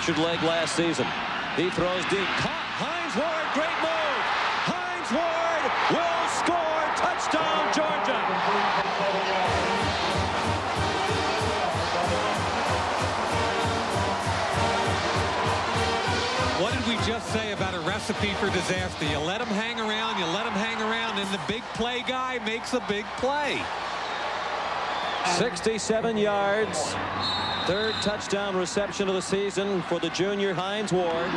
fractured leg last season. He throws deep. Caught. Hines Ward. Great move. Hines Ward will score. Touchdown, Georgia. What did we just say about a recipe for disaster? You let him hang around, and the big play guy makes a big play. 67 yards. Third touchdown reception of the season for the junior Hines Ward.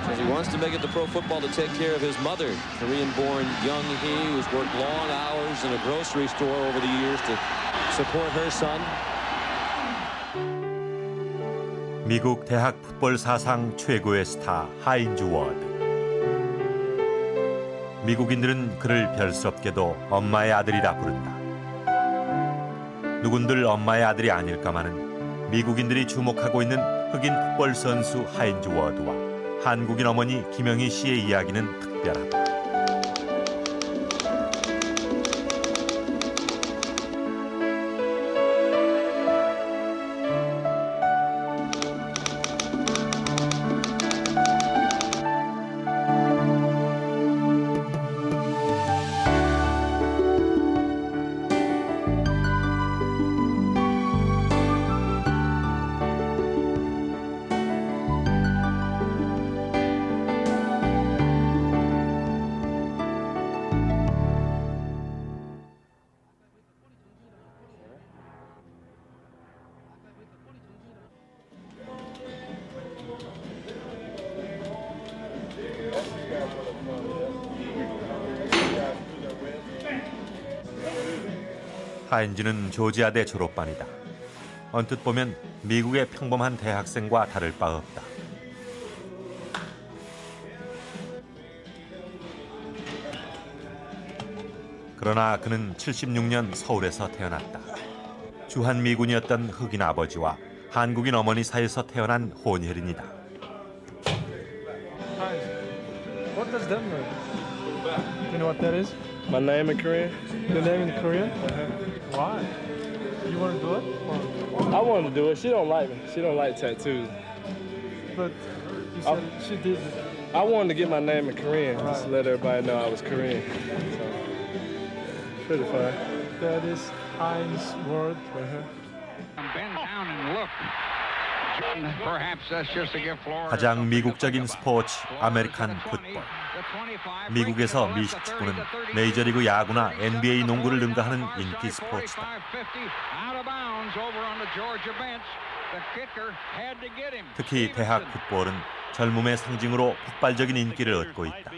Says he wants to make it to pro football to take care of his mother, Korean-born Young Hee, who's worked long hours in a grocery store over the years to support her son. 미국 대학 풋볼 사상 최고의 스타 하인즈 워드. 미국인들은 그를 별스럽게도 엄마의 아들이라 부른다. 누군들 엄마의 아들이 아닐까마는 미국인들이 주목하고 있는 흑인 풋볼 선수 하인즈 워드와 한국인 어머니 김영희 씨의 이야기는 특별하다. 하인즈는 조지아대 졸업반이다. 언뜻 보면 미국의 평범한 대학생과 다를 바 없다. 그러나 그는 76년 서울에서 태어났다. 주한미군이었던 흑인 아버지와 한국인 어머니 사이에서 태어난 혼혈인이다. What does that mean? You know what that is? My name in Korean? Your name in Korean? Why? You want to do it? Or? I want to do it. She don't like me. She don't like tattoos. But you said she did. I wanted to get my name in Korean, just to let everybody know I was Korean. So, pretty fun. That is Heinz Ward. Bend down and look. Perhaps that's just to give Florida. 가장 미국적인 스포츠 아메리칸 풋볼. 미국에서 미식 축구는 메이저리그 야구나 NBA 농구를 능가하는 인기 스포츠다. 특히 대학 풋볼은 젊음의 상징으로 폭발적인 인기를 얻고 있다.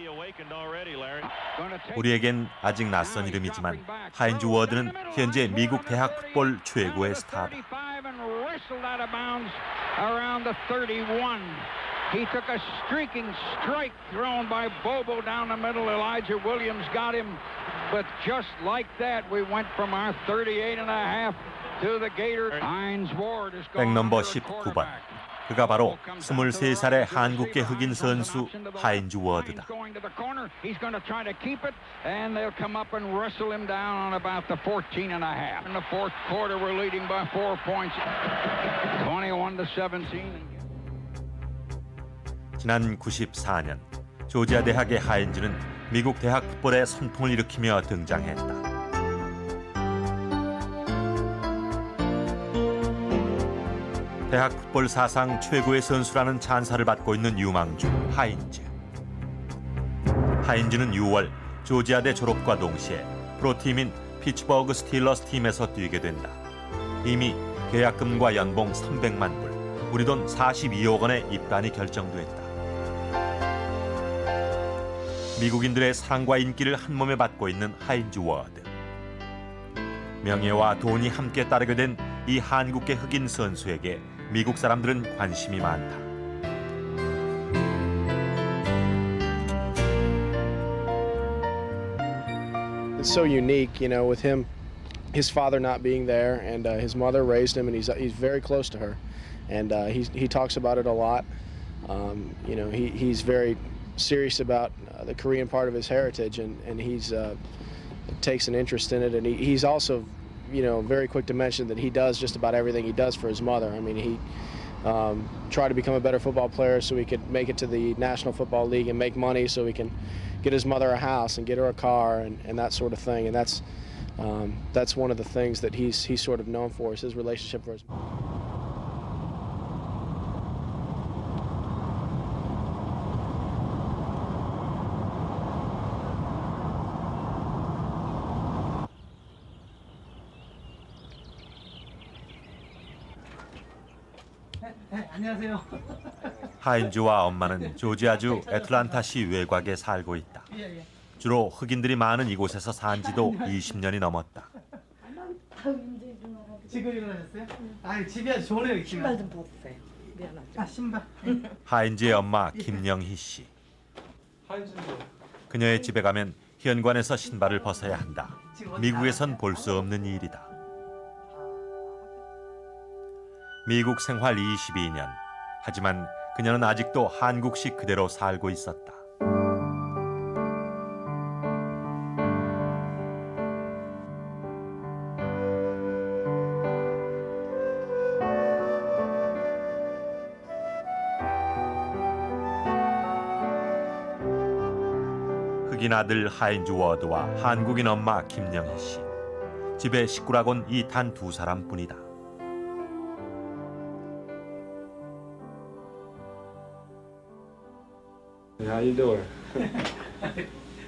우리에겐 아직 낯선 이름이지만 하인즈 워드는 현재 미국 대학 풋볼 최고의 스타다. He took a streaking strike thrown by Bobo down the middle. Elijah Williams got him. But just like that, we went from our 38 and a half to the Gator. Hines Ward is going 백넘버 under 19번. 그가 바로 23살의 한국계 흑인 선수 하인즈 워드다. He's going to try to keep it, and they'll come up and wrestle him down on about the 14 and a half. In the fourth quarter, we're leading by 4 points, 21-17. 지난 94년 조지아 대학의 하인즈는 미국 대학 풋볼에 선풍을 일으키며 등장했다. 대학 풋볼 사상 최고의 선수라는 찬사를 받고 있는 유망주 하인즈. 하인즈는 6월 조지아대 졸업과 동시에 프로팀인 피츠버그 스틸러스 팀에서 뛰게 된다. 이미 계약금과 연봉 300만 불, 우리 돈 42억 원의 입단이 결정됐다. 미국인들의 사랑과 인기를 한몸에 받고 있는 하인즈 워드. 명예와 돈이 함께 따르게 된 이 한국계 흑인 선수에게 미국 사람들은 관심이 많다. It's so unique, you know, with him, his father not being there, and his mother raised him, and he's very close to her, and he talks about it a lot. You know, he's very serious about the Korean part of his heritage, and he's takes an interest in it, and he's also, you know, very quick to mention that he does just about everything he does for his mother. I mean, try to become a better football player so he could make it to the National Football League and make money so he can get his mother a house and get her a car and that sort of thing. And that's one of the things that he's sort of known for, is his relationship with his mom. 안녕하세요. 하인즈와 엄마는 조지아주 애틀란타시 외곽에 살고 있다. 주로 흑인들이 많은 이곳에서 산 지도 20년이 넘었다. 지금 일어나셨어요? 아, 집이 아주 좋네요. 신발 좀 벗으세요. 미안하죠. 아, 신발. 하인즈의 엄마 김영희 씨. 그녀의 집에 가면 현관에서 신발을 벗어야 한다. 미국에선 볼 수 없는 일이다. 미국 생활 22년. 하지만 그녀는 아직도 한국식 그대로 살고 있었다. 흑인 아들 하인즈 워드와 한국인 엄마 김영희 씨. 집에 식구라곤 이 단 두 사람뿐이다. How you doing?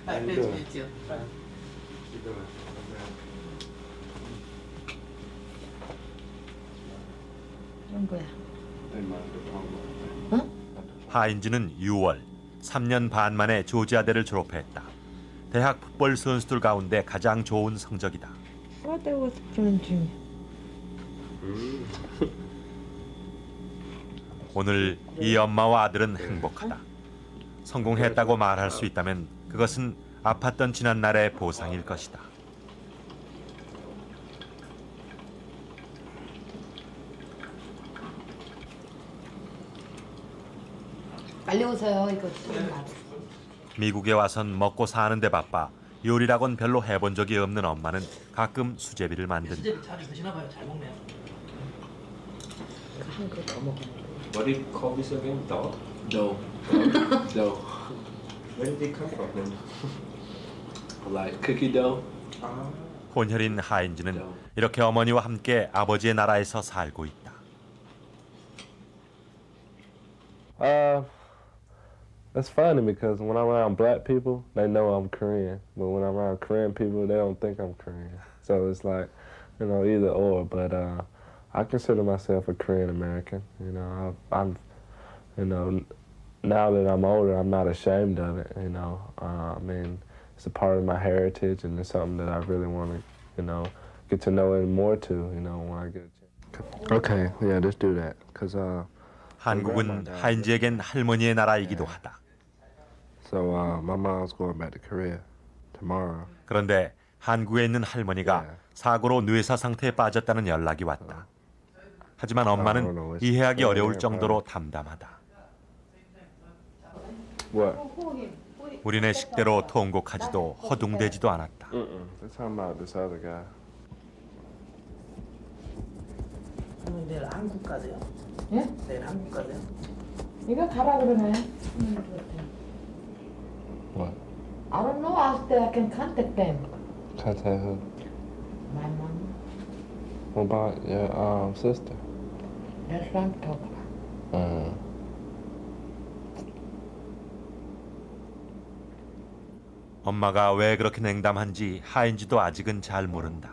아, 네, 좋죠. 이런 거야. 하인즈는 6월 3년 반 만에 조지아대를 졸업했다. 대학 풋볼 선수들 가운데 가장 좋은 성적이다. What I was doing. 오늘 이 엄마와 아들은 행복하다. 성공했다고 말할 수 있다면 그것은 아팠던 지난날의 보상일 것이다. 빨리 오세요. 이거 지금 나. 미국에 와선 먹고 사는데 바빠 요리라곤 별로 해본 적이 없는 엄마는 가끔 수제비를 만든다. 수제비 자주 드시나 봐요. 잘 먹네요. 한 그릇 더 먹어. What do you call this again? Dough? Dough. Dough. Where did they come from then? Like cookie dough. 혼혈인 하인즈는 이렇게 어머니와 함께 아버지의 나라에서 살고 있다. That's funny because when I'm around black people, they know I'm Korean. But when I'm around Korean people, they don't think I'm Korean. So it's like, either or. But I consider myself a Korean American. I'm now that I'm older, I'm not ashamed of it. I mean, it's a part of my heritage, and it's something that I really want to, get to know it more too. When I get a chance. Okay, yeah, let's do that. Cause 한국은 하인즈에겐 할머니의 나라이기도 하다. So my mom's going back to Korea tomorrow. 그런데 한국에 있는 할머니가 사고로 뇌사 상태에 빠졌다는 연락이 왔다. 하지만 엄마는 이해하기 어려울 정도로 담담하다. What? 우리네 식대로 통곡하지도 허둥대지도 않았다. They're talking about this other guy. 그러면 내일 한국 가세요? 예? 내일 한국 가세요? 이거 가라 그러네. What? I don't know. Ask them. I can contact them. Contact who? My mom. What about your sister? That's what I'm talking about. 엄마가 왜 그렇게 냉담한지 하인즈도 아직은 잘 모른다.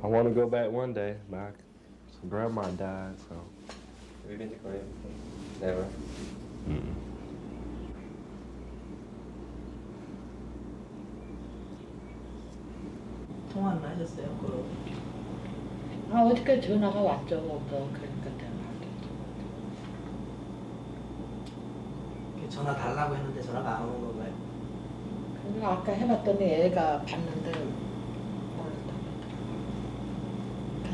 I want to go back one day, but grandma died, so. Have you been to Korea? Never. 통화는 하셨어요? 어저께 전화가 왔죠. 그러니까 전화하겠죠. 전화 달라고 했는데 전화가 안 오는 건가요? 그래서 아까 해봤더니 애가 봤는데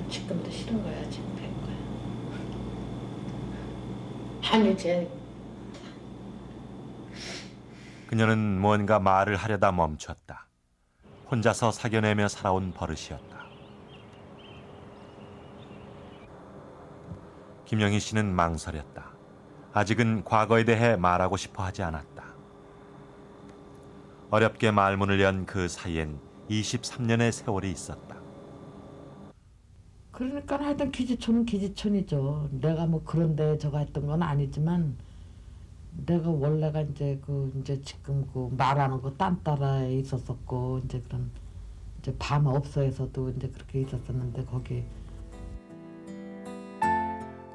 지금도 싫은 거야. 지금 뵌 거야. 아니 쟤 그녀는 뭔가 말을 하려다 멈췄다. 혼자서 사겨내며 살아온 버릇이었다. 김영희 씨는 망설였다. 아직은 과거에 대해 말하고 싶어 하지 않았다. 어렵게 말문을 연 그 사이엔 23년의 세월이 있었다. 그러니까 하여튼 기지촌은 기지촌이죠. 내가 뭐 그런데 저거 했던 건 아니지만 내가 원래가 이제 지금 말하는 거 딴따라에 있었었고 이제 그런 이제 밤업소에서도 이제 그렇게 있었었는데 거기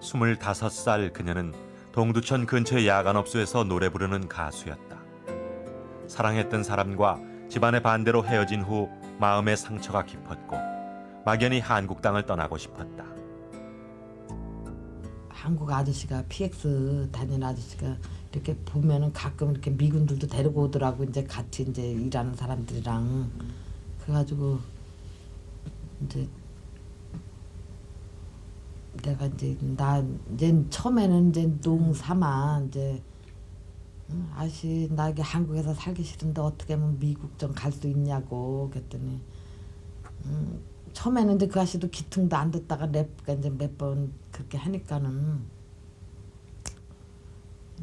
25살 그녀는 동두천 근처의 야간업소에서 노래 부르는 가수였다. 사랑했던 사람과 집안의 반대로 헤어진 후 마음의 상처가 깊었고 막연히 한국 땅을 떠나고 싶었다. 한국 아저씨가 PX 다니는 아저씨가 이렇게 보면은 가끔 이렇게 미군들도 데리고 오더라고. 이제 같이 이제 일하는 사람들이랑 그래가지고 이제 내가 이제 처음에는 이제 농삼아 이제 아저씨 나 이게 한국에서 살기 싫은데 어떻게 하면 미국 좀 갈 수 있냐고 그랬더니 처음에는 이제 그 아저씨도 기퉁도 안 듣다가 랩가 이제 몇 번 그렇게 하니까는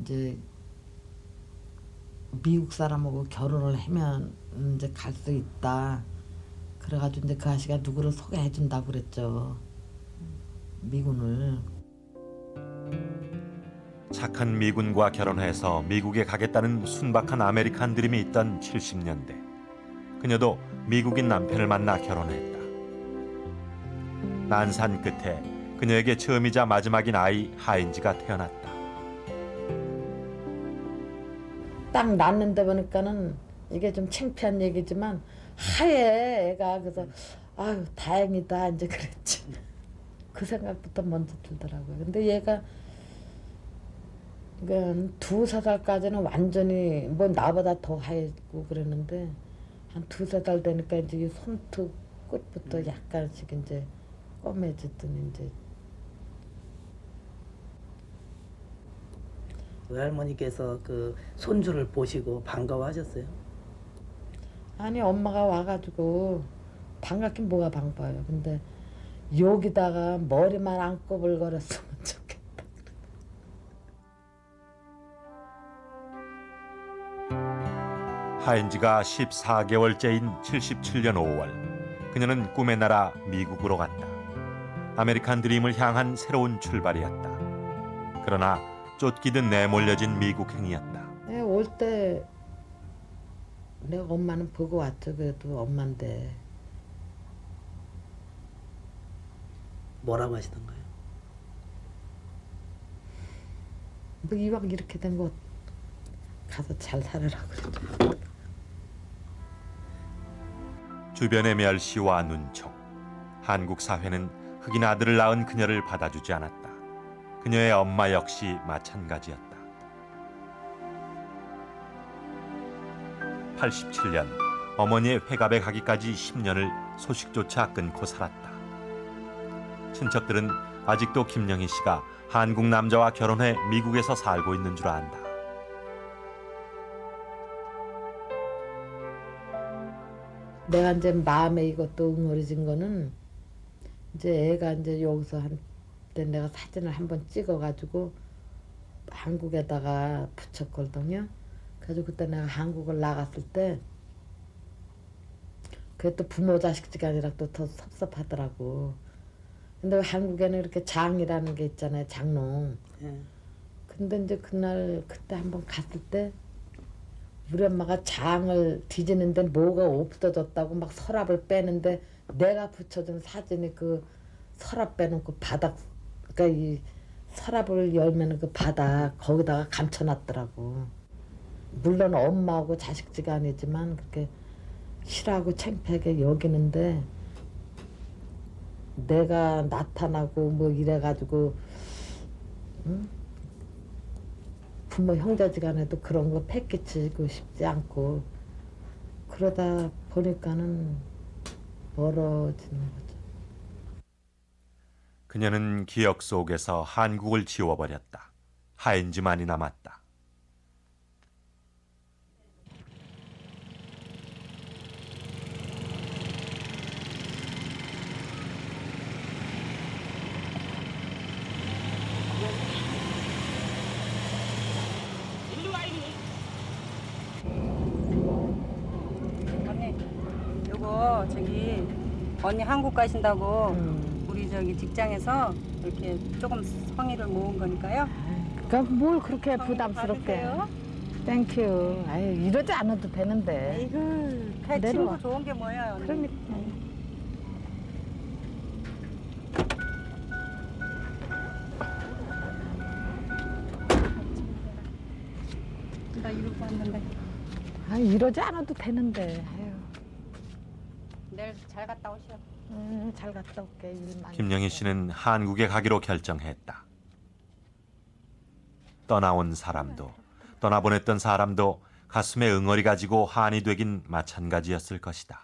이제 미국 사람하고 결혼을 하면 이제 갈 수 있다. 그래가지고 이제 그 아저씨가 누구를 소개해 준다고 그랬죠. 미군을. 착한 미군과 결혼해서 미국에 가겠다는 순박한 아메리칸 드림이 있던 70년대. 그녀도 미국인 남편을 만나 결혼했다. 난산 끝에 그녀에게 처음이자 마지막인 아이 하인지가 태어났다. 딱 낳는데 보니까는 이게 좀 창피한 얘기지만 하얘 애가. 그래서 아유 다행이다 이제 그랬지. 그 생각부터 먼저 들더라고요. 근데 얘가 그러니까 2-3살까지는 완전히 뭐 나보다 더 하얘고 그랬는데 한 2-3살 되니까 이제 이 손톱 끝부터 약간씩 이제 검해졌더니 이제. 외할머니께서 그 손주를 보시고 반가워하셨어요? 아니 엄마가 와가지고 반갑긴 뭐가 반가워요. 근데 여기다가 머리만 안 꼬불거렸으면 좋겠다. 하인지가 14개월째인 77년 5월 그녀는 꿈의 나라 미국으로 갔다. 아메리칸 드림을 향한 새로운 출발이었다. 그러나 쫓기듯 내몰려진 미국 행이었다. 올 때 내가 엄마는 보고 왔죠. 그래도 엄마인데. 뭐라고 하시던가요? 뭐 이왕 이렇게 된 거 가서 잘 살으라고 그러죠. 주변의 멸시와 눈총. 한국 사회는 흑인 아들을 낳은 그녀를 받아주지 않았다. 그녀의 엄마 역시 마찬가지였다. 87년 어머니의 회갑에 가기까지 10년을 소식조차 끊고 살았다. 친척들은 아직도 김영희 씨가 한국 남자와 결혼해 미국에서 살고 있는 줄 안다. 내가 이제 마음에 이것도 응어리진 거는 이제 애가 이제 여기서 한때 내가 사진을 한번 찍어가지고 한국에다가 붙였거든요. 그래서 그때 내가 한국을 나갔을 때 그게 또 부모 자식지간이라 또 더 섭섭하더라고. 근데 한국에는 이렇게 장이라는 게 있잖아요. 장롱. 근데 이제 그때 한번 갔을 때 우리 엄마가 장을 뒤지는데 뭐가 없어졌다고 막 서랍을 빼는데 내가 붙여준 사진이 그 서랍 빼는 그 바닥, 그러니까 이 서랍을 열면 그 바닥 거기다가 감춰놨더라고. 물론 엄마하고 자식지간이지만 그렇게 싫어하고 창피하게 여기는데 내가 나타나고 뭐 이래가지고 부모 형제지간에도 그런 거 패끼치고 싶지 않고 그러다 보니까는 멀어지는 거죠. 그녀는 기억 속에서 한국을 지워버렸다. 하인지만이 남았다. 저기 언니 한국 가신다고 우리 저기 직장에서 이렇게 조금 성의를 모은 거니까요. 그러니까 뭘 그렇게 부담스럽게. 받으세요. 땡큐. 아유, 이러지 않아도 되는데. 아이고, 다 내려와. 친구 좋은 게 뭐야, 언니. 그러니까. 나 이러고 왔는데. 아, 이러지 않아도 되는데. 아유. 내일 잘 갔다 오시오. 잘 갔다 올게. 일만. 김영희 씨는 한국에 가기로 결정했다. 떠나온 사람도 떠나보냈던 사람도 가슴에 응어리 가지고 한이 되긴 마찬가지였을 것이다.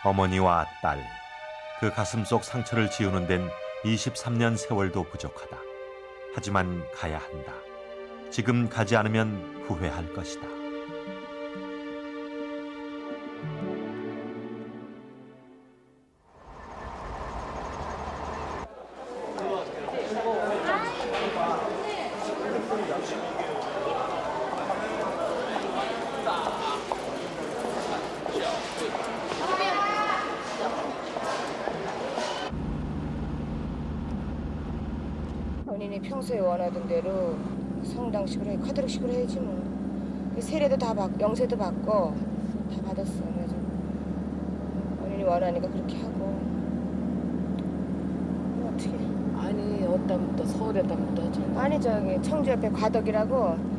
어머니와 딸, 그 가슴 속 상처를 지우는 데는 23년 세월도 부족하다. 하지만 가야 한다. 지금 가지 않으면 후회할 것이다. 본인이 평소에 원하던 대로 성당식으로 카드릭식으로 해야지 뭐. 세례도 다 받고 영세도 받고 다 받았어. 그래서 본인이 원하니까 그렇게 하고. 뭐 어떻게? 아니, 어디다부터 서울에다부터. 아니 저기 청주 옆에 과덕이라고.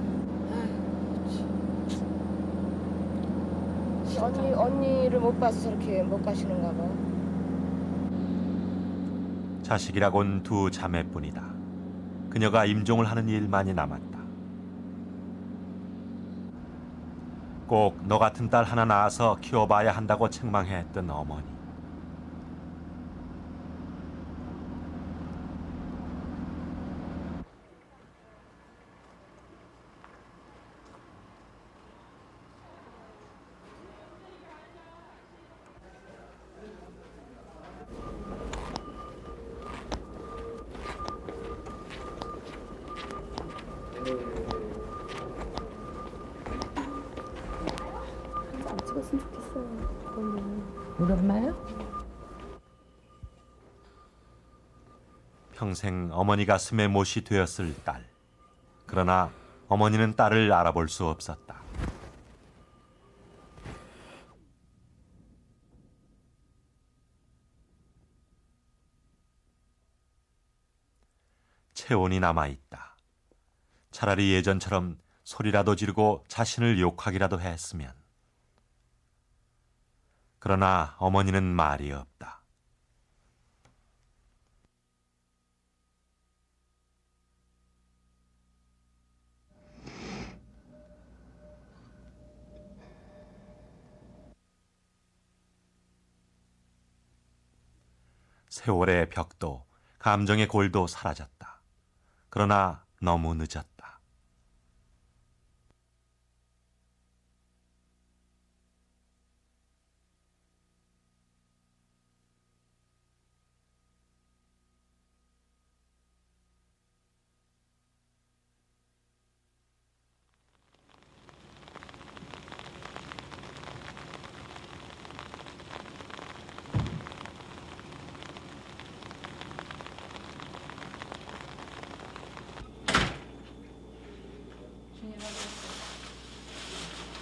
언니를 못 봐서 저렇게 못 가시는가 봐. 자식이라곤 두 자매뿐이다. 그녀가 임종을 하는 일만이 남았다. 꼭 너 같은 딸 하나 낳아서 키워봐야 한다고 책망했던 어머니. 찍었으면 좋겠어요. 우리 엄마요? 평생 어머니 가슴에 못이 되었을 딸. 그러나 어머니는 딸을 알아볼 수 없었다. 체온이 남아있다. 차라리 예전처럼 소리라도 지르고 자신을 욕하기라도 했으면. 그러나 어머니는 말이 없다. 세월의 벽도 감정의 골도 사라졌다. 그러나 너무 늦었다.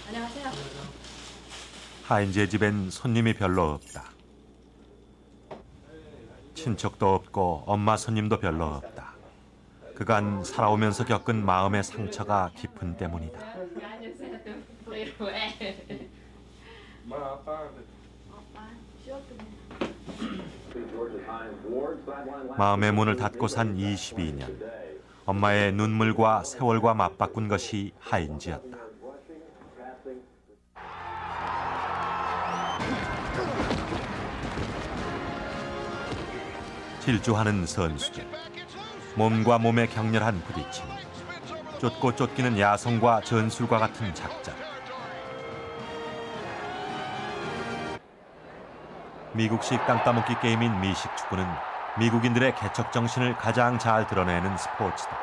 안녕하세요. 하인제 집엔 손님이 별로 없다. 친척도 없고 엄마 손님도 별로 없다. 그간 살아오면서 겪은 마음의 상처가 깊은 때문이다. 마음의 문을 닫고 산 22년. 엄마의 눈물과 세월과 맞바꾼 것이 하인지였다. 질주하는 선수들, 몸과 몸의 격렬한 부딪힘, 쫓고 쫓기는 야성과 전술과 같은 작전. 미국식 땅따먹기 게임인 미식 축구는 미국인들의 개척 정신을 가장 잘 드러내는 스포츠다.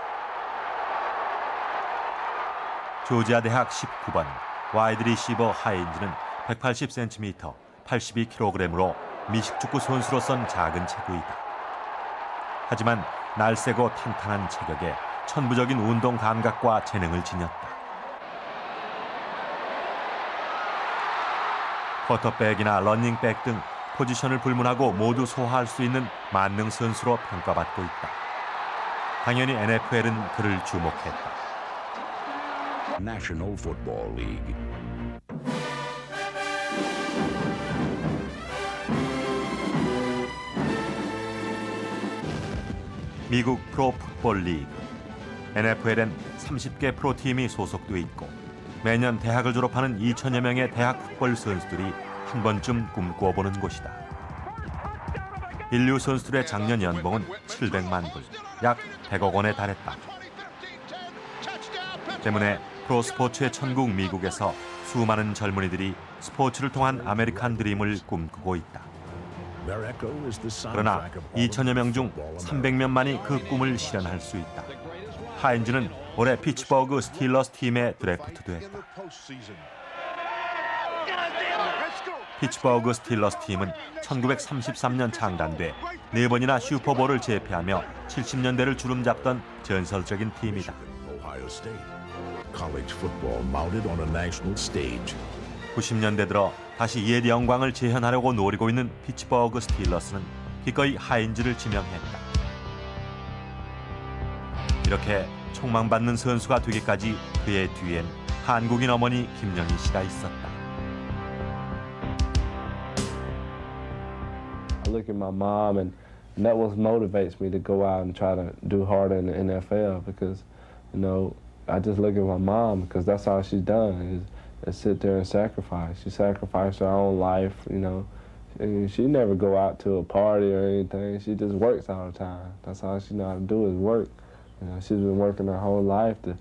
조지아 대학 19번 와이드 리시버 하인즈는 180cm, 82kg으로 미식축구 선수로선 작은 체구이다. 하지만 날쌔고 탄탄한 체격에 천부적인 운동 감각과 재능을 지녔다. 쿼터백이나 러닝백 등 포지션을 불문하고 모두 소화할 수 있는 만능 선수로 평가받고 있다. 당연히 NFL은 그를 주목했다. National Football League. 미국 프로풋볼 리그. NFL엔 30개 프로팀이 소속돼 있고 매년 대학을 졸업하는 2천여 명의 대학 풋볼 선수들이 한 번쯤 꿈꿔보는 곳이다. 인류 선수들의 작년 연봉은 700만 불, 약 100억 원에 달했다. 때문에 프로스포츠의 천국 미국에서 수많은 젊은이들이 스포츠를 통한 아메리칸 드림을 꿈꾸고 있다. 그러나 2천여 명 중 300명만이 그 꿈을 실현할 수 있다. 하인즈는 올해 피츠버그 스틸러스 팀에 드래프트됐다. 피츠버그 스틸러스 팀은 1933년 창단돼 4번이나 슈퍼볼을 제패하며 70년대를 주름잡던 전설적인 팀이다. 90년대 들어 다시 옛 영광을 재현하려고 노리고 있는 피츠버그 스틸러스는 기꺼이 하인즈를 지명했다. 이렇게 촉망받는 선수가 되기까지 그의 뒤엔 한국인 어머니 김영희 씨가 있었다. I look at my mom and that what motivates me to go out and try to do harder in the NFL because, you know, I just look at my mom because that's all she's done is sit there and sacrifice. She sacrificed her own life, you know. She never go out to a party or anything. She just works all the time. That's all she know how to do is work. You know, she's been working her whole life to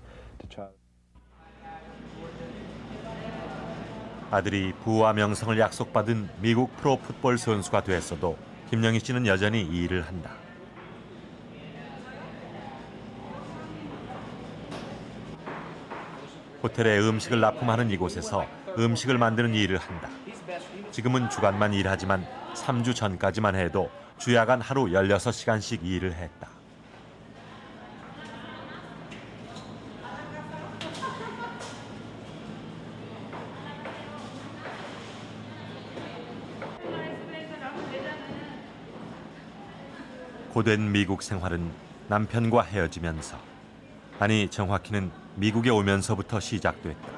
try. 아들이 부와 명성을 약속받은 미국 프로 풋볼 선수가 됐어도 김영희 씨는 여전히 이 일을 한다. 호텔에 음식을 납품하는 이곳에서 음식을 만드는 일을 한다. 지금은 주간만 일하지만 3주 전까지만 해도 주야간 하루 16시간씩 일을 했다. 고된 미국 생활은 남편과 헤어지면서, 아니 정확히는 미국에 오면서부터 시작됐다.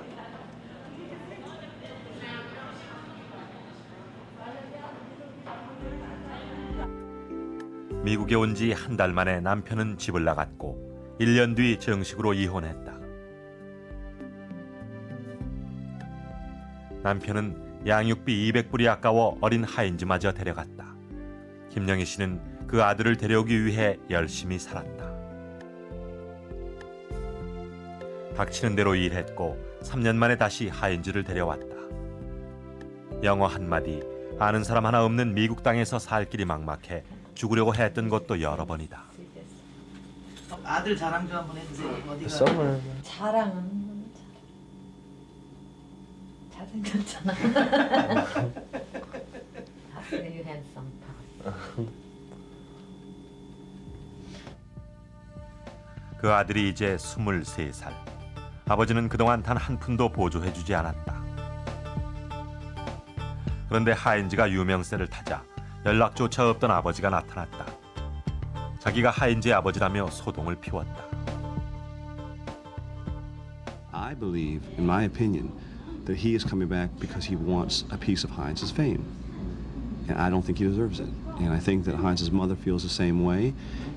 미국에 온 지 한 달 만에 남편은 집을 나갔고 1년 뒤 정식으로 이혼했다. 남편은 양육비 200불이 아까워 어린 하인즈마저 데려갔다. 김영희 씨는 그 아들을 데려오기 위해 열심히 살았다. 닥치는 대로 일했고 3년 만에 다시 하인즈를 데려왔다. 영어 한마디, 아는 사람 하나 없는 미국 땅에서 살 길이 막막해 죽으려고 했던 것도 여러 번이다. 아들 자랑 좀 한번 해주세요. 어디가? 자랑은 잘생겼잖아. You had some time. 그 아들이 이제 23살. 아버지는 그동안 단 한 푼도 보조해주지 않았다. 그런데 하인즈가 유명세를 타자 연락조차 없던 아버지가 나타났다. 자기가 하인즈의 아버지라며 소동을 피웠다. I believe, in my opinion, that he is coming back because he wants a piece of Heinz's fame. And I don't think he deserves it. And I think that Heinz's mother feels the same way.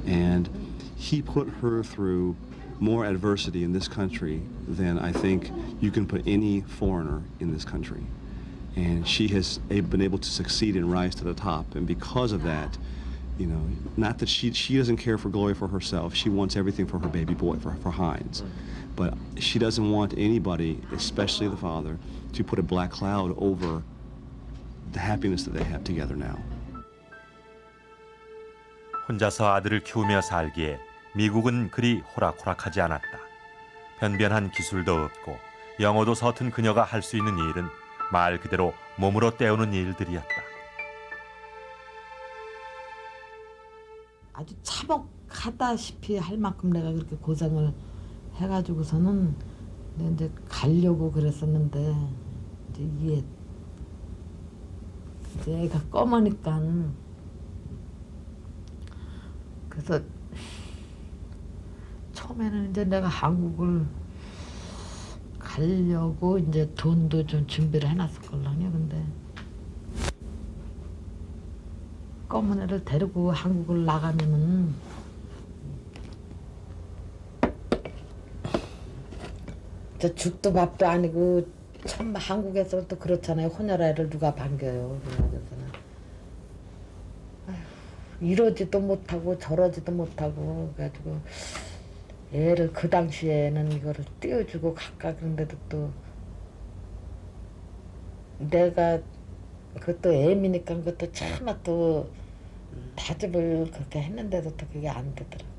And he put her through more adversity in this country than I think you can put any foreigner in this country. And she has been able to succeed and rise to the top. And because of that, you know, not that she doesn't care for glory for herself. She wants everything for her baby boy, for Heinz. But she doesn't want anybody, especially the father, to put a black cloud over the happiness that they have together now. 혼자서 아들을 키우며 살기에 미국은 그리 호락호락하지 않았다. 변변한 기술도 없고 영어도 서툰 그녀가 할 수 있는 일은 말 그대로 몸으로 때우는 일들이었다. 아주 참혹하다시피 할 만큼 내가 그렇게 고생을 해가지고서는 이제 가려고 그랬었는데 이제 애가 검으니까 그래서 처음에는 이제 내가 한국을 가려고 이제 돈도 좀 준비를 해놨었걸랑요. 근데 검은 애를 데리고 한국을 나가면은 저 죽도 밥도 아니고 참 한국에서 또 그렇잖아요. 혼혈애를 누가 반겨요. 그래가지고서는 아휴, 이러지도 못하고 저러지도 못하고 그래가지고 애를 그 당시에는 이거를 띄워주고 갈까 그런데도 또 내가 그것도 애미니까 그것도 차마 또 다짐을 그렇게 했는데도 또 그게 안 되더라고.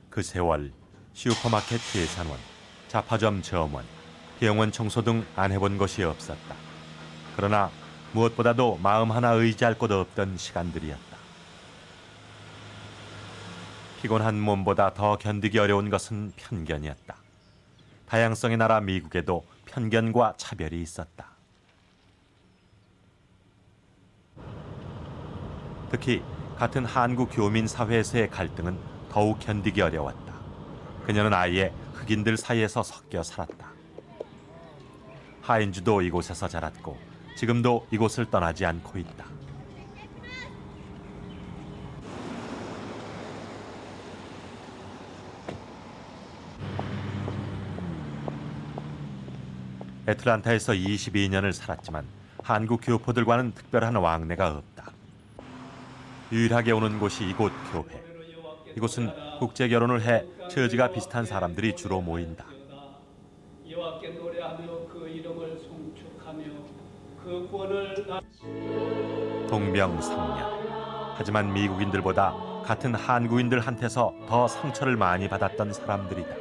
그 세월 슈퍼마켓 계산원, 잡화점 점원, 병원 청소 등 안 해본 것이 없었다. 그러나 무엇보다도 마음 하나 의지할 곳 없던 시간들이었다. 피곤한 몸보다 더 견디기 어려운 것은 편견이었다. 다양성의 나라 미국에도 편견과 차별이 있었다. 특히 같은 한국 교민 사회에서의 갈등은 더욱 견디기 어려웠다. 그녀는 아예 흑인들 사이에서 섞여 살았다. 하인즈도 이곳에서 자랐고 지금도 이곳을 떠나지 않고 있다. 애틀란타에서 22년을 살았지만 한국 교포들과는 특별한 왕래가 없다. 유일하게 오는 곳이 이곳 교회. 이곳은 국제 결혼을 해 처지가 비슷한 사람들이 주로 모인다. 여호와께 노래하며 그 이름을 송축하며 그 구원을 동명상련. 하지만 미국인들보다 같은 한국인들한테서 더 상처를 많이 받았던 사람들이다.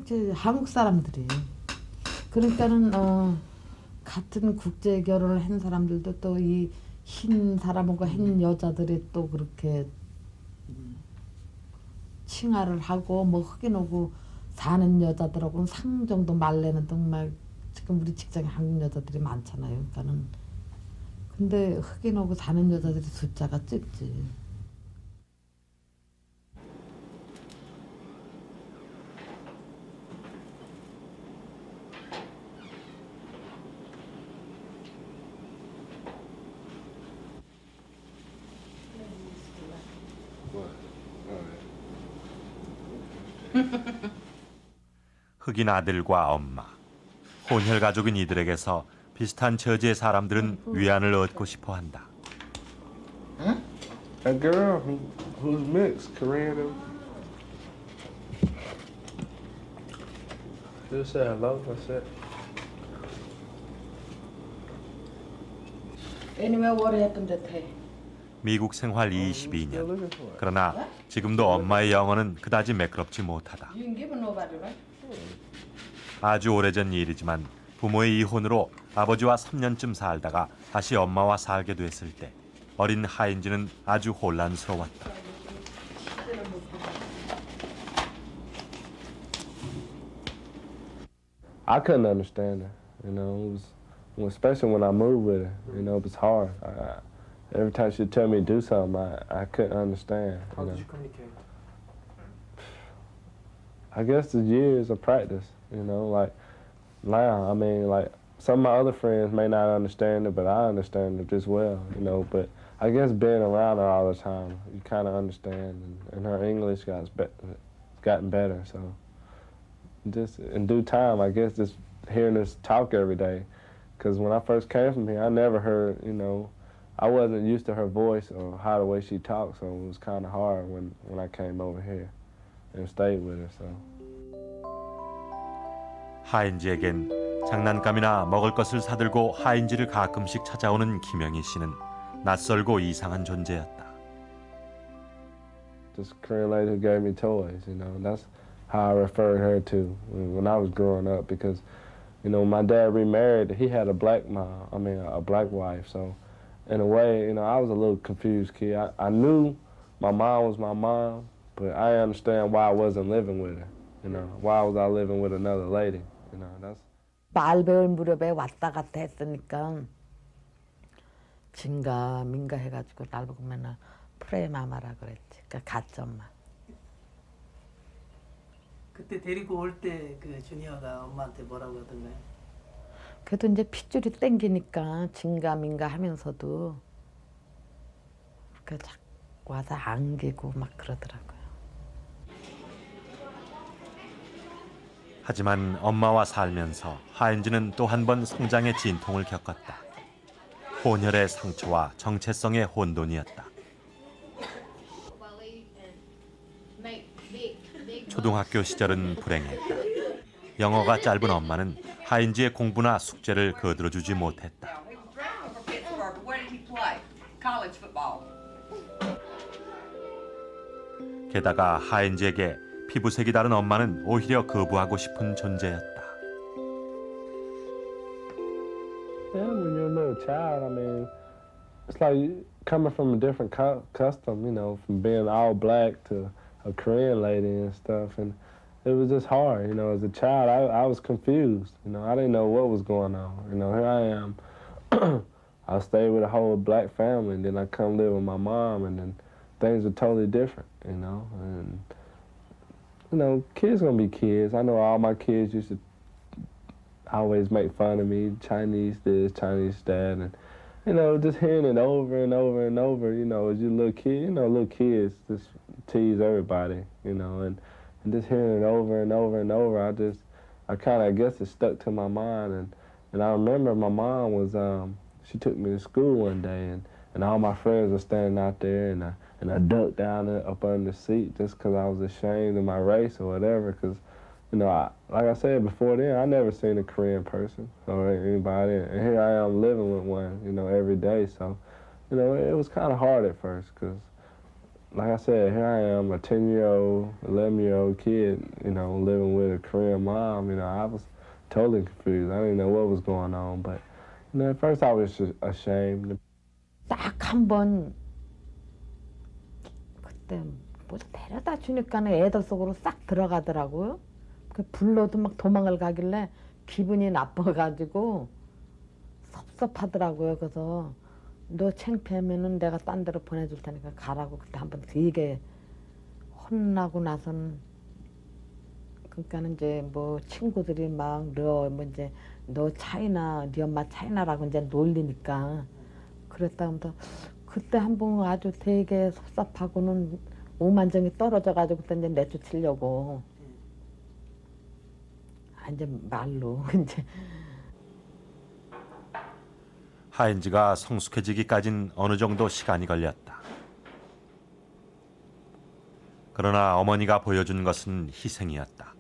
이제 한국 사람들이 그러니까는 같은 국제 결혼을 한 사람들도 또 이 흰 사람하고 흰 여자들이 또 그렇게 칭하를 하고 뭐 흑인하고 사는 여자들하고는 상정도 말래는 정말 지금 우리 직장에 한국 여자들이 많잖아요. 그러니까는 근데 흑인하고 사는 여자들이 숫자가 적지. 흑인 아들과 엄마, 혼혈 가족인 이들에게서 비슷한 처지의 사람들은 위안을 얻고 싶어한다. A girl who's mixed, Korean. Just say hello. That's it. Anyway, what happened that day? 미국 생활 22년. 그러나 지금도 엄마의 영어는 그다지 매끄럽지 못하다. You can give nobody, right? 아주 오래전 일이지만 부모의 이혼으로 아버지와 3년쯤 살다가 다시 엄마와 살게 됐을 때 어린 하인즈는 아주 혼란스러웠다. I couldn't understand her. You know, it was especially when I moved with her. You know, it was hard. Every time she'd tell me to do something, I couldn't understand. How did you communicate? I guess the years of practice. You know, like now, I mean, like some of my other friends may not understand it, but I understand it as well. You know, but I guess being around her all the time, you kind of understand, and her English gotten better. So just in due time, I guess just hearing us talk every day, because when I first came from here, I never heard, you know, I wasn't used to her voice or how the way she talked, so it was kind of hard when I came over here and stayed with her. So. 하인지에겐 장난감이나 먹을 것을 사들고 하인지를 가끔씩 찾아오는 김영희 씨는 낯설고 이상한 존재였다. This Korean lady who gave me toys, you know, that's how I referred her to when I was growing up, because, you know, my dad remarried, he had a black mom, a black wife, so in a way, you know, I was a little confused kid. I knew my mom was my mom, but I understand why I wasn't living with her, you know, why was I living with another lady, you know, that's. 말 배울 무렵에 왔다 갔다 했으니까 진가 민가 해가지고 날 보고 맨날 프레마마라 그랬지. 그러니까 가점마. 그때 데리고 올 때 그 주니어가 엄마한테 뭐라고 하던가요? 그래도 이제 핏줄이 땡기니까 진가 민가 하면서도 그 자꾸 와서 안기고 막 그러더라고요. 하지만 엄마와 살면서 하인지는 또 한 번 성장의 진통을 겪었다. 혼혈의 상처와 정체성의 혼돈이었다. 초등학교 시절은 불행했다. 영어가 짧은 엄마는 하인지의 공부나 숙제를 거들어주지 못했다. 게다가 하인지에게 피부색이 다른 엄마는 오히려 거부하고 싶은 존재였다. Yeah, when you're a little child, I mean, it's like coming from a different custom, you know, from being all black to a Korean lady and stuff, and it was just hard, you know. As a child, I was confused, you know. I didn't know what was going on, you know. Here I am. I stayed with a whole black family, and then I come live with my mom, and then things are totally different, you know. And you know, kids gonna be kids. I know all my kids used to always make fun of me, Chinese this, Chinese that, and you know, just hearing it over and over and over, you know, as you little kid, you know, little kids just tease everybody, you know, and just hearing it over and over and over, I kind of, I guess it stuck to my mind, and I remember my mom was, she took me to school one day, and all my friends were standing out there, and I ducked down up under the seat just because I was ashamed of my race or whatever, because, you know, like I said before then, I never seen a Korean person or anybody, and here I am living with one, you know, every day. So, you know, it was kind of hard at first because, like I said, here I am, a 10-year-old, 11-year-old kid, you know, living with a Korean mom. You know, I was totally confused. I didn't know what was going on, but, you know, at first I was just ashamed. 딱 한 번 그때 뭐 데려다 주니까는 애들 속으로 싹 들어가더라고요. 그 불러도 막 도망을 가길래 기분이 나빠가지고 섭섭하더라고요. 그래서 너 창피하면은 내가 딴 데로 보내줄 테니까 가라고 그때 한번 되게 혼나고 나서는 그러니까는 이제 뭐 친구들이 막 너 차이나 네 엄마 차이나라고 이제 놀리니까 그랬다 하면서 그때 한번 아주 되게 섭섭하고는 오만정이 떨어져가지고 그때 이제 내쫓으려고 이제 말로 이제 하인지가 성숙해지기까진 어느 정도 시간이 걸렸다. 그러나 어머니가 보여준 것은 희생이었다.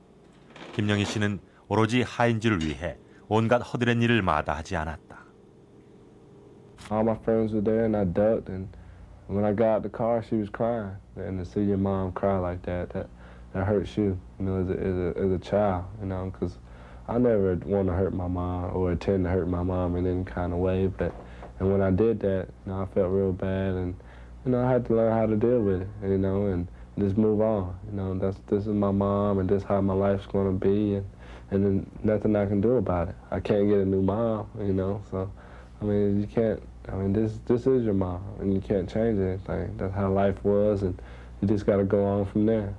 김영희 씨는 오로지 하인지를 위해 온갖 허드렛 일을 마다하지 않았다. All my friends were there, and I ducked. And when I got out the car, she was crying. And to see your mom cry like that hurts you, you know, as a child, you know, because I never want to hurt my mom or intend to hurt my mom in any kind of way. And when I did that, you know, I felt real bad, and you know, I had to learn how to deal with it, you know, and just move on. You know, this is my mom, and this is how my life's going to be, and then nothing I can do about it. I can't get a new mom, you know, so I mean, you can't. I mean, this is your mom, and you can't change anything. That's how life was, and you just got to go on from there.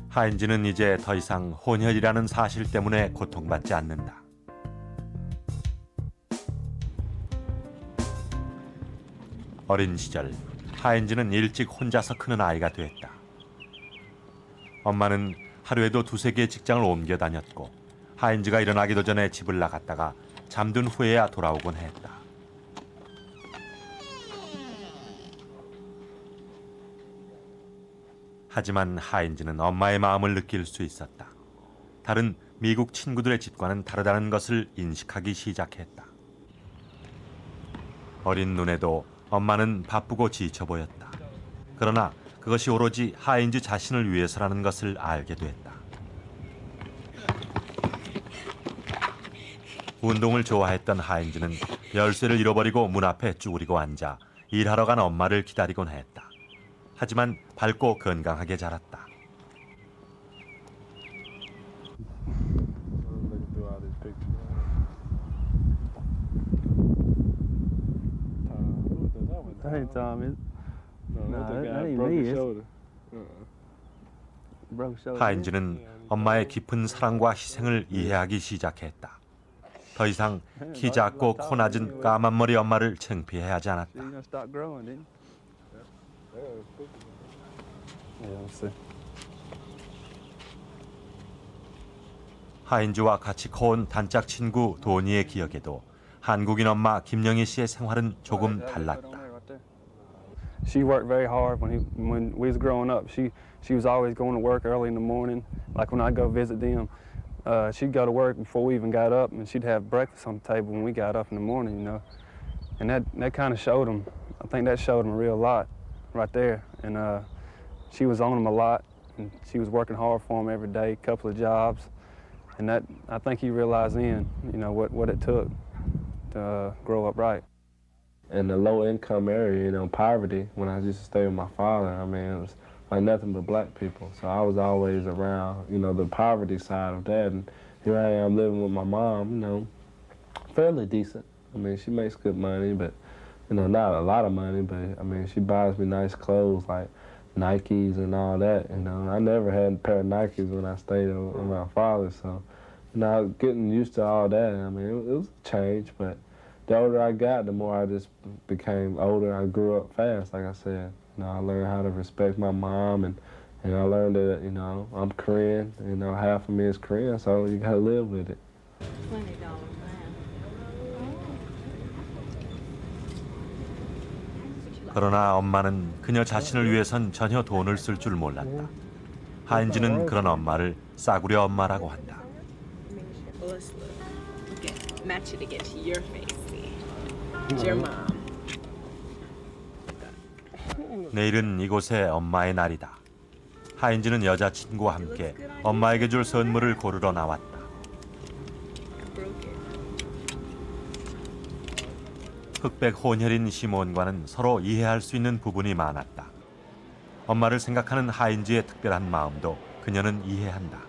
하인지는 이제 더 이상 혼혈이라는 사실 때문에 고통받지 않는다. 어린 시절 하인즈는 일찍 혼자서 크는 아이가 됐다. 엄마는 하루에도 2-3개의 직장을 옮겨 다녔고 하인즈가 일어나기도 전에 집을 나갔다가 잠든 후에야 돌아오곤 했다. 하지만 하인즈는 엄마의 마음을 느낄 수 있었다. 다른 미국 친구들의 집과는 다르다는 것을 인식하기 시작했다. 어린 눈에도 엄마는 바쁘고 지쳐 보였다. 그러나 그것이 오로지 하인즈 자신을 위해서라는 것을 알게 됐다. 운동을 좋아했던 하인즈는 열쇠를 잃어버리고 문 앞에 쭈그리고 앉아 일하러 간 엄마를 기다리곤 했다. 하지만 밝고 건강하게 자랐다. Hey, Tom. 하인즈는 엄마의 깊은 사랑과 희생을 이해하기 시작했다. 더 이상 키 작고 코 낮은 까만 머리 엄마를 창피해하지 않았다. 하인즈와 같이 커온 단짝 친구 도니의 기억에도 한국인 엄마 김영희 씨의 생활은 조금 달랐다. She worked very hard when we was growing up. She was always going to work early in the morning. Like when I go visit them, she'd go to work before we even got up, and she'd have breakfast on the table when we got up in the morning, you know. And that kind of showed them. I think that showed them a real lot, right there. And she was on them a lot, and she was working hard for them every day, a couple of jobs. And that, I think he realized then, you know, what it took to grow up right. In the low-income area, you know, poverty, when I used to stay with my father, I mean, it was like nothing but black people. So I was always around, you know, the poverty side of that. And here I am living with my mom, you know, fairly decent. I mean, she makes good money, but, you know, not a lot of money, but, I mean, she buys me nice clothes like Nikes and all that, you know. I never had a pair of Nikes when I stayed with my father, so, you know, getting used to all that, I mean, it was a change, but the older I got, the more I just became older. I grew up fast, like I said. You know, I learned how to respect my mom, and I learned that, you know, I'm Korean. You know, half of me is Korean, so you gotta live with it. $20 그러나 엄마는 그녀 자신을 위해선 전혀 돈을 쓸 줄 몰랐다. 하인즈는 그런 엄마를 싸구려 엄마라고 한다. Match it against your face. It's your mom. 내일은 이곳에 엄마의 날이다. 하인즈는 여자친구와 함께 엄마에게 줄 선물을 고르러 나왔다. 흑백 혼혈인 시몬과는 서로 이해할 수 있는 부분이 많았다. 엄마를 생각하는 하인즈의 특별한 마음도 그녀는 이해한다.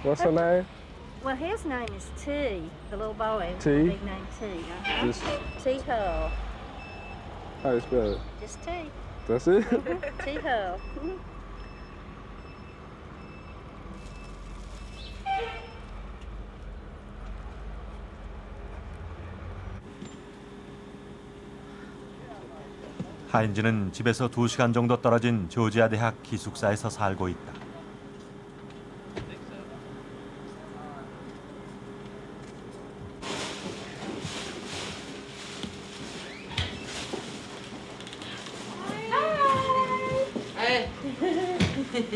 What's her name? Well, his name is T, the little boy. T? Big name T. Just, T Hull. how you spell it? Just T. That's it? T Hull. 하인즈는 집에서 2시간 정도 떨어진 조지아 대학 기숙사에서 살고 있다.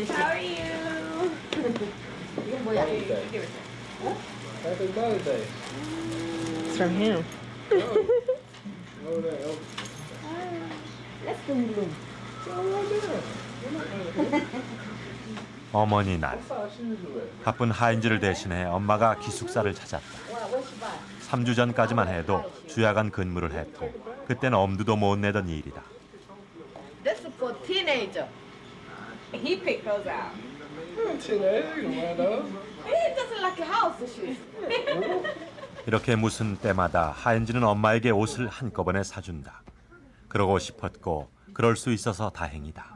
How are you? 이건 뭐야? Happy birthday. It's from him. Let's go. 어머니 날. 바쁜 하인즈를 대신해 엄마가 기숙사를 찾았다. 3주 전까지만 해도 주야간 근무를 했고 그때는 엄두도 못 내던 일이다. That's for teenager. He picked those out. Teenager, you can wear those. He doesn't like your house shoes. 이렇게 무슨 때마다 하인즈는 엄마에게 옷을 한꺼번에 사준다. 그러고 싶었고 그럴 수 있어서 다행이다.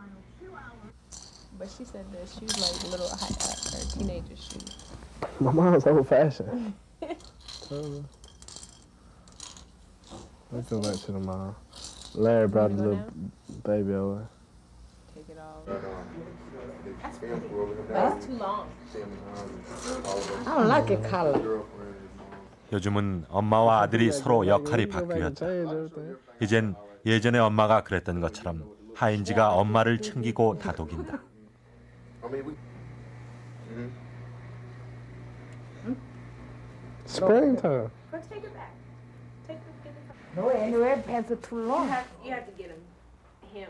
but she said the shoes like little her teenager shoes. My mom's old-fashioned. Let's go back to the mom. Larry brought the little baby over. Take it off. That's too long. I don't like it color. 요즘은 엄마와 아들이 서로 역할이 바뀌었다. 이젠 예전에 엄마가 그랬던 것처럼 하인즈가 엄마를 챙기고 다독인다. Springtime. Let's take it back. No, anyway, pants are too long. You have to get him, you know,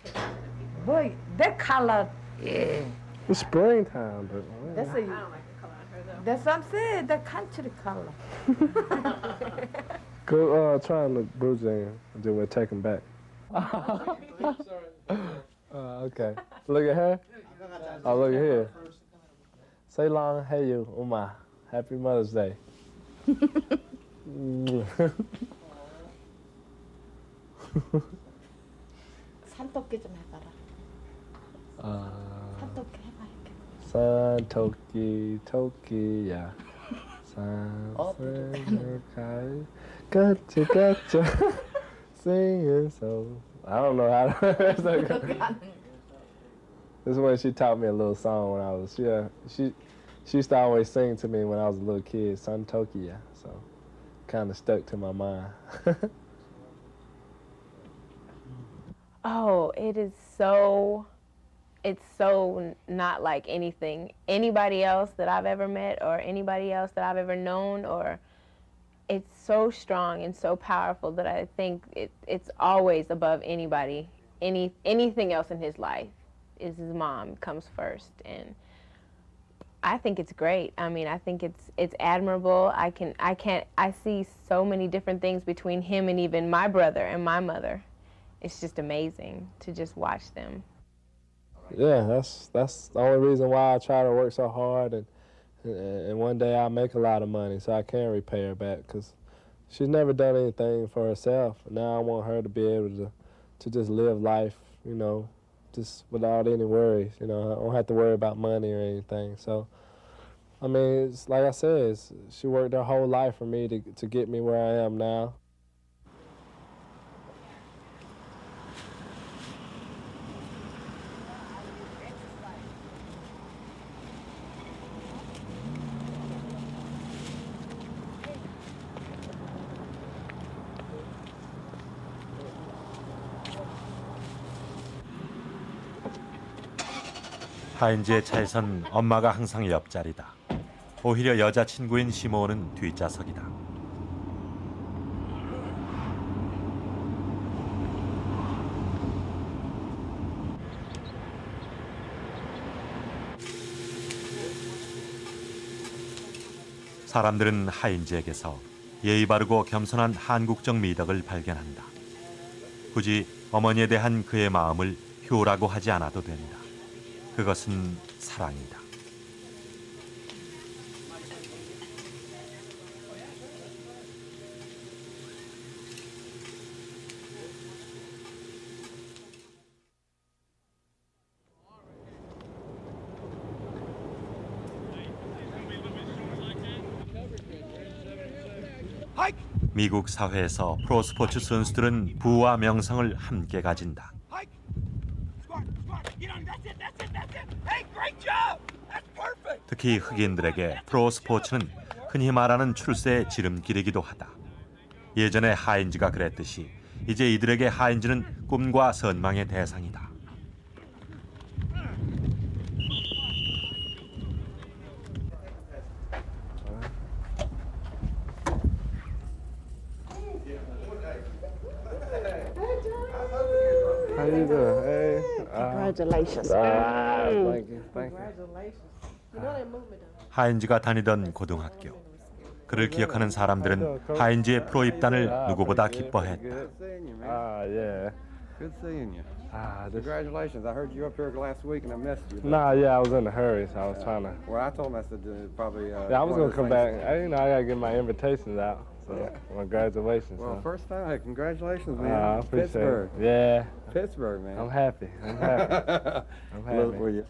take him. Boy, that color, yeah. It's springtime, but That's a, I don't like the color on her though. that's what I'm saying, the country color. go try and look Bruce in, and then we'll take him back. Okay. Look at her. Oh, look at here. Say long, hey you, Uma. Happy Mother's Day. 산토끼 좀 해봐라. 산토끼 해봐 이렇게. 산토끼야. 산토끼. Gotcha. Singing so. I don't know how to. This is when she taught me a little song when I was she used to always sing to me when I was a little kid, Santokia, so kind of stuck to my mind. Oh, it's so not like anybody else that I've ever met or anybody else that I've ever known, or it's so strong and so powerful that I think it's always above anything else in his life. Is his mom comes first, and I think it's great. I mean, I think it's admirable. I see so many different things between him and even my brother and my mother. It's just amazing to just watch them. Yeah, that's the only reason why I try to work so hard, and one day I'll make a lot of money so I can repay her back, because she's never done anything for herself. Now I want her to be able to just live life, you know, just without any worries. You know, I don't have to worry about money or anything. So, I mean, it's like I said, she worked her whole life for me to get me where I am now. 하인즈의 차에선 엄마가 항상 옆자리다. 오히려 여자친구인 시모는 뒷좌석이다. 사람들은 하인즈에게서 예의 바르고 겸손한 한국적 미덕을 발견한다. 굳이 어머니에 대한 그의 마음을 효라고 하지 않아도 된다. 그것은 사랑이다. 미국 사회에서 프로스포츠 선수들은 부와 명성을 함께 가진다. 특히 흑인들에게 프로스포츠는 흔히 말하는 출세의 지름길이기도 하다. 예전에 하인즈가 그랬듯이 이제 이들에게 하인즈는 꿈과 선망의 대상이다. How you doing? Hey. Congratulations. Thank you. Congratulations. You know they moved me down. 하인즈가 다니던 고등학교. 그를 기억하는 사람들은 하인즈의 프로 입단을 누구보다 기뻐했다. Yeah. Good seeing you. Congratulations. I heard you up here last week and I missed you. Nah, yeah, I was in a hurry, so I was trying to. Well, I told him I said probably. Yeah, I was gonna come back. I gotta get my invitations out. So, congratulations. Well, so. first time, hey, congratulations, man. I appreciate Pittsburgh. it. Yeah, Pittsburgh, man. I'm happy. I'm happy. I'm Look for happy. you.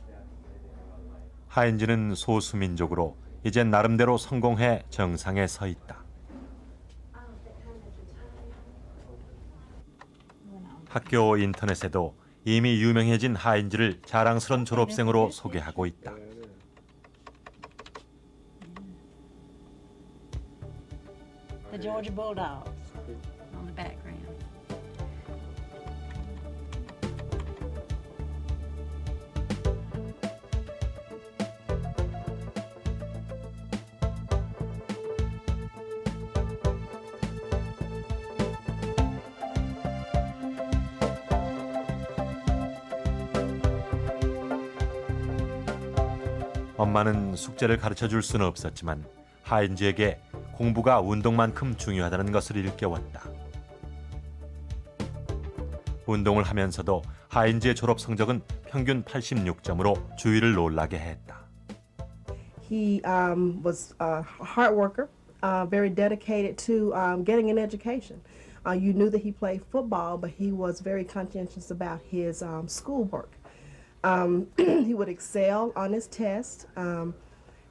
하인즈는 소수민족으로 이젠 나름대로 성공해 정상에 서 있다. 학교 인터넷에도 이미 유명해진 하인즈를 자랑스런 졸업생으로 소개하고 있다. The Georgia Bulldogs on the background. 엄마는 숙제를 가르쳐줄 수는 없었지만 하인즈에게 공부가 운동만큼 중요하다는 것을 일깨웠다. 운동을 하면서도 하인즈의 졸업 성적은 평균 86점으로 주위를 놀라게 했다. He was a hard worker, very dedicated to getting an education. You knew that he played football, but he was very conscientious about his schoolwork. He would excel on his tests.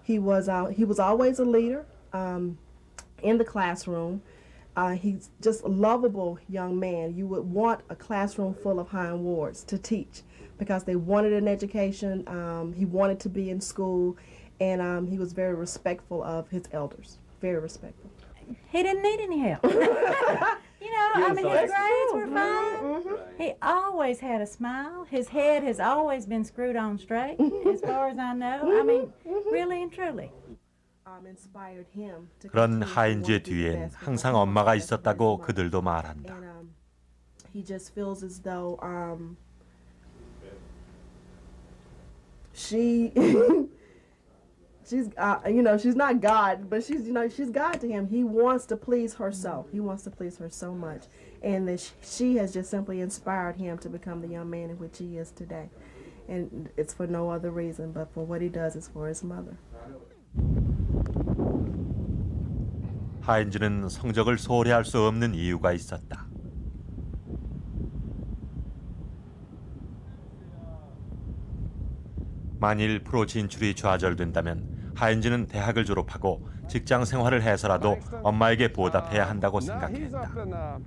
He was always a leader in the classroom. He's just a lovable young man. You would want a classroom full of Hine Wards to teach because they wanted an education. He wanted to be in school, and he was very respectful of his elders. Very respectful. He didn't need any help. You know, I mean, his grades were fine. He always had a smile. His head has always been screwed on straight, as far as I know. I mean, really and truly. 그런 하인즈의 뒤엔 항상 엄마가 있었다고 그들도 말한다. He just feels as though she's she's not God, but she's God to him. He wants to please her so. He wants to please her so much, and that she has just simply inspired him to become the young man in which he is today. And it's for no other reason but for what he does is for his mother. 하인즈는 성적을 소홀히 할 수 없는 이유가 있었다. 만일 프로 진출이 좌절된다면 하인즈는 대학을 졸업하고 직장 생활을 해서라도 엄마에게 보답해야 한다고 생각했다.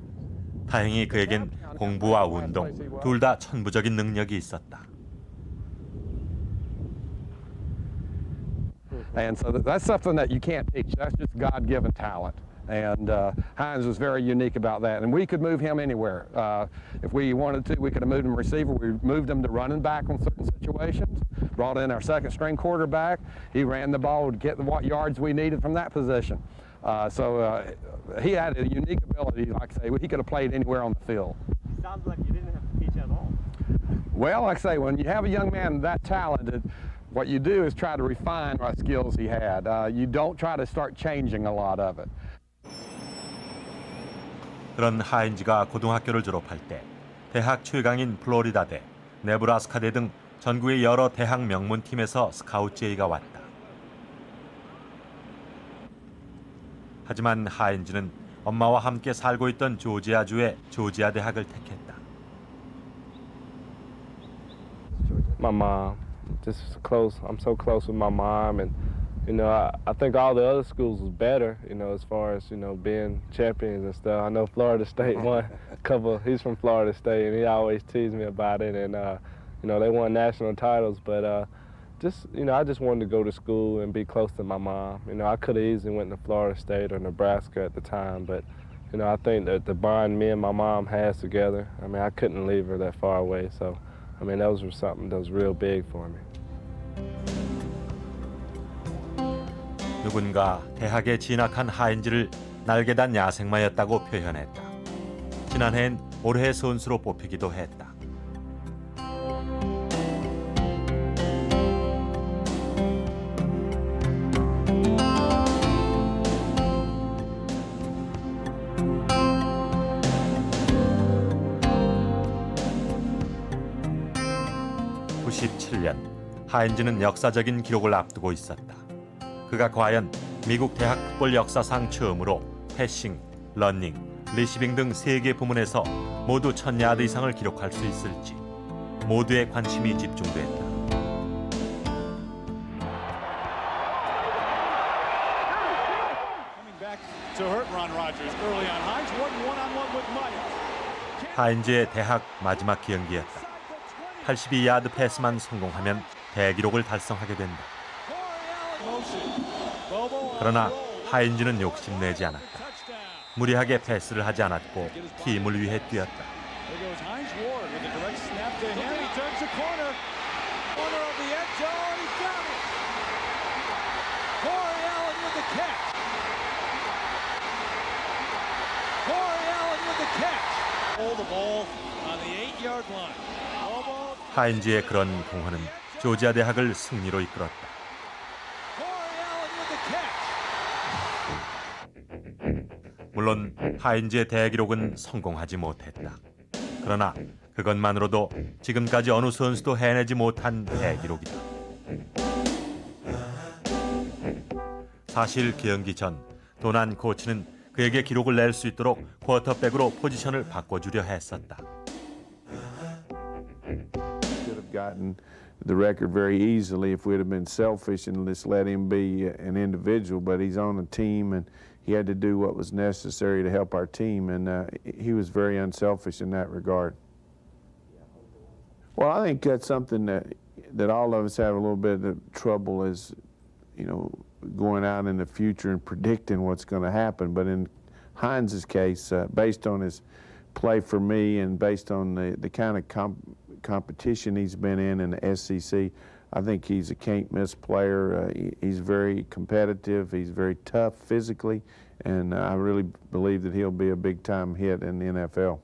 다행히 그에겐 공부와 운동 둘 다 천부적인 능력이 있었다. And so that's something that you can't teach. That's just God-given talent. And Hines was very unique about that. And we could move him anywhere. If we wanted to, we could have moved him receiver. We moved him to running back on certain situations. Brought in our second-string quarterback. He ran the ball to get the yards we needed from that position. So he had a unique ability, like I say, he could have played anywhere on the field. Sounds like you didn't have to teach at all. Well, like I say, when you have a young man that talented, what you do is try to refine what skills he had. You don't try to start changing a lot of it. 그런 하인즈가 고등학교를 졸업할 때 대학 최강인 플로리다대, 네브라스카대 등 전국의 여러 대학 명문팀에서 스카우트 제의가 왔다. 하지만 하인즈는 엄마와 함께 살고 있던 조지아주의 조지아 대학을 택했다. My mom, just close. I'm so close with my mom, and I think all the other schools was better. As far as being champions and stuff. I know Florida State won a couple. He's from Florida State, and he always teased me about it. And they won national titles, but I just wanted to go to school and be close to my mom. I could have easily went to Florida State or Nebraska at the time, but I think that the bond me and my mom has together. I mean, I couldn't leave her that far away, so that was something that was real big for me. 누군가 대학에 진학한 하인즈를 날개단 야생마였다고 표현했다. 지난해엔 올해의 선수로 뽑히기도 했다. (97년) 하인즈는 역사적인 기록을 앞두고 있었다. 그가 과연 미국 대학 풋볼 역사상 처음으로 패싱, 러닝, 리시빙 등 3개 부문에서 모두 1000야드 이상을 기록할 수 있을지 모두의 관심이 집중됐다. 하인즈의 대학 마지막 경기였다. 82야드 패스만 성공하면 대기록을 달성하게 된다. 그러나 하인즈는 욕심내지 않았다. 무리하게 패스를 하지 않았고 팀을 위해 뛰었다. 하인즈의 그런 공헌은 조지아 대학을 승리로 이끌었다. 물론 하인즈의 대기록은 성공하지 못했다. 그러나 그것만으로도 지금까지 어느 선수도 해내지 못한 대기록이다. 사실 경기 전 도난 코치는 그에게 기록을 낼 수 있도록 쿼터백으로 포지션을 바꿔주려 했었다. Could have gotten the record very easily if we'd have been selfish and just let him be an individual, but he's on a team and he had to do what was necessary to help our team, and he was very unselfish in that regard. Well, I think that's something that all of us have a little bit of trouble is, you know, going out in the future and predicting what's going to happen. But in Hines' case, based on his play for me and based on the kind of competition he's been in the SEC, I think he's a can't-miss player. He's very competitive. He's very tough physically, and I really believe that he'll be a big-time hit in the NFL.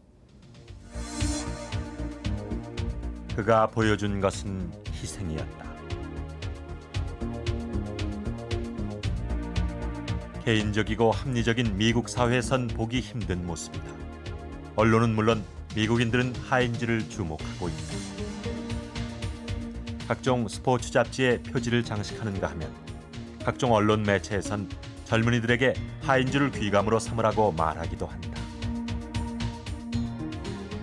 그가 보여준 것은 희생이었다. 개인적이고 합리적인 미국 사회에선 보기 힘든 모습이다. 언론은 물론 미국인들은 하인즈를 주목하고 있다. 각종 스포츠 잡지에 표지를 장식하는가 하면 각종 언론 매체에선 젊은이들에게 하인즈를 귀감으로 삼으라고 말하기도 한다.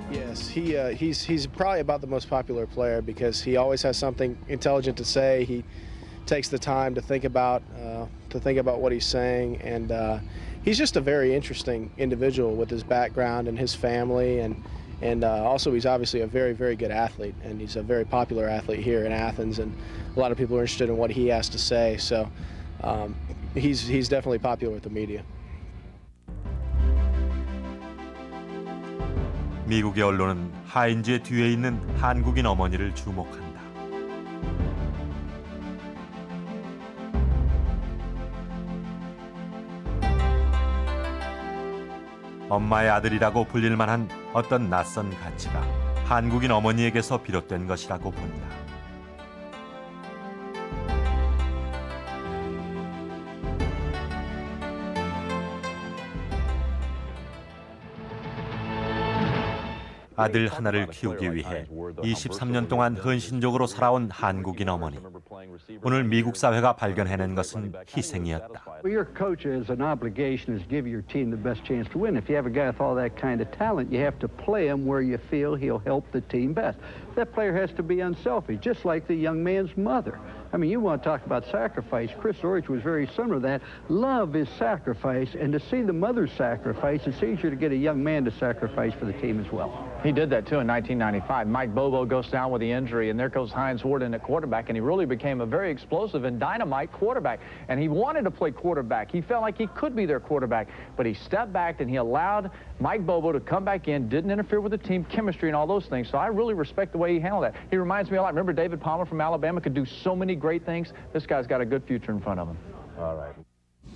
Yes, he's probably about the most popular player because he always has something intelligent to say. He takes the time to think about what he's saying, and he's just a very interesting individual with his background and his family, and also he's obviously a very, very good athlete, and he's a very popular athlete here in Athens, and a lot of people are interested in what he has to say. So he's definitely popular with the media. 미국의 언론은 하인즈의 뒤에 있는 한국인 어머니를 주목한다. 엄마의 아들이라고 불릴 만한 어떤 낯선 가치가 한국인 어머니에게서 비롯된 것이라고 본다. 아들 하나를 키우기 위해 23년 동안 헌신적으로 살아온 한국인 어머니. 오늘 미국 사회가 발견해낸 것은 희생이었다. Well, your coach has an obligation is give your team the best chance to win. If you have a guy with all that kind of talent, you have to play him where you feel he'll help the team best. That player has to be unselfish, just like the young man's mother. I mean, you want to talk about sacrifice. Chris Orich was very similar to that. Love is sacrifice, and to see the mother's sacrifice, it's easier to get a young man to sacrifice for the team as well. He did that, too, in 1995. Mike Bobo goes down with the injury, and there goes Hines Ward in at quarterback, and he really became a very explosive and dynamite quarterback. And he wanted to play quarterback. He felt like he could be their quarterback, but he stepped back, and he allowed Mike Bobo to come back in, didn't interfere with the team chemistry and all those things. So I really respect the way he handled that. He reminds me a lot. Remember David Palmer from Alabama could do so many great things. This guy's got a good future in front of him. All right.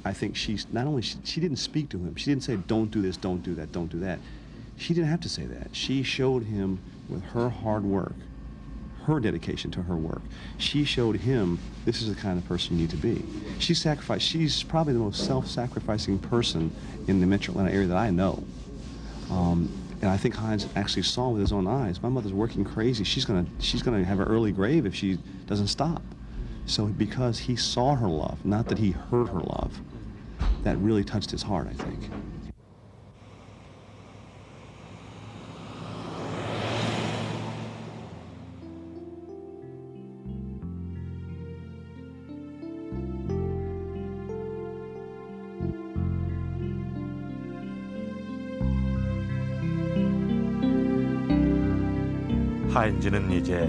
I think she's not only she didn't speak to him. She didn't say, don't do this, don't do that, don't do that. She didn't have to say that. She showed him with her hard work, her dedication to her work. She showed him this is the kind of person you need to be. She sacrificed. She's probably the most self-sacrificing person in the Metro Atlanta area that I know. And I think Hines actually saw with his own eyes, my mother's working crazy. She's gonna have an early grave if she doesn't stop. So because he saw her love, not that he heard her love, that really touched his heart, I think. 하인즈는 이제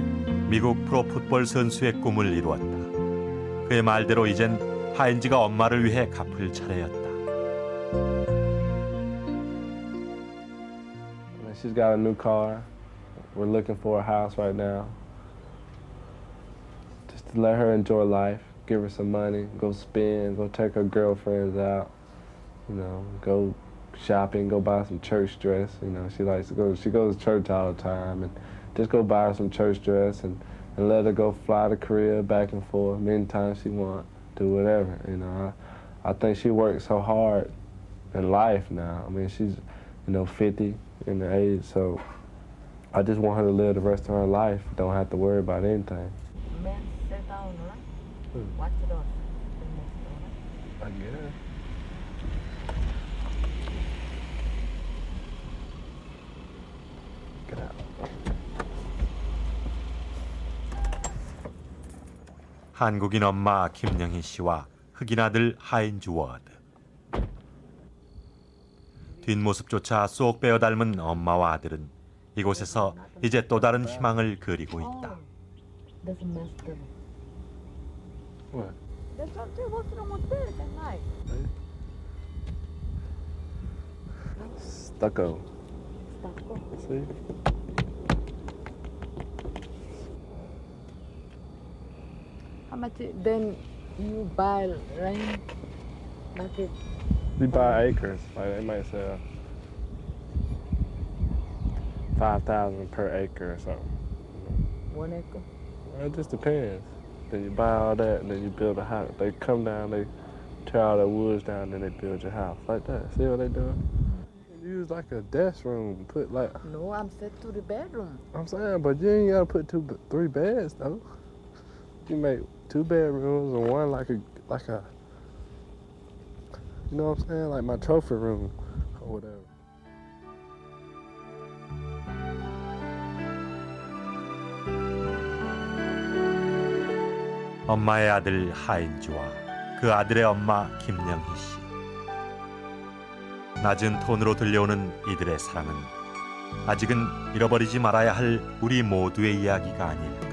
미국 프로풋볼 선수의 꿈을 이루었다. 그의 말대로 이젠 하인즈가 엄마를 위해 갚을 차례였다. She's got a new car. We're looking for a house right now. Just to let her enjoy life, give her some money, go spend, go take her girlfriends out, you know, go shopping, go buy some church dress. You know, she likes to go, she goes to church all the time, and just go buy her some church dress and let her go fly to Korea back and forth many times she wants, do whatever. You know, I think she works so hard in life now. I mean, she's, 50 in the age, so I just want her to live the rest of her life, don't have to worry about anything. I guess. Get out. 한국인 엄마 김영희 씨와 흑인 아들 하인즈 워드. 뒷모습조차 쏙 빼어 닮은 엄마와 아들은 이곳에서 이제 또 다른 희망을 그리고 있다. What? Stucco. See? How much then you buy land market? We buy acres. Like they might sell 5,000 per acre or something. 1 acre. It just depends. Then you buy all that, and then you build a house. They come down, they tear all the woods down, then they build your house like that. See what they doing? Use like a desk room. Put like. No, I'm set to the bedroom. I'm saying, but you ain't gotta put 3 beds though. You make 2 bedrooms and one like a, you know what I'm saying, like my trophy room or whatever. 엄마의 아들 하인즈와 그 아들의 엄마 김영희 씨. 낮은 톤으로 들려오는 이들의 사랑은 아직은 잃어버리지 말아야 할 우리 모두의 이야기가 아닐까.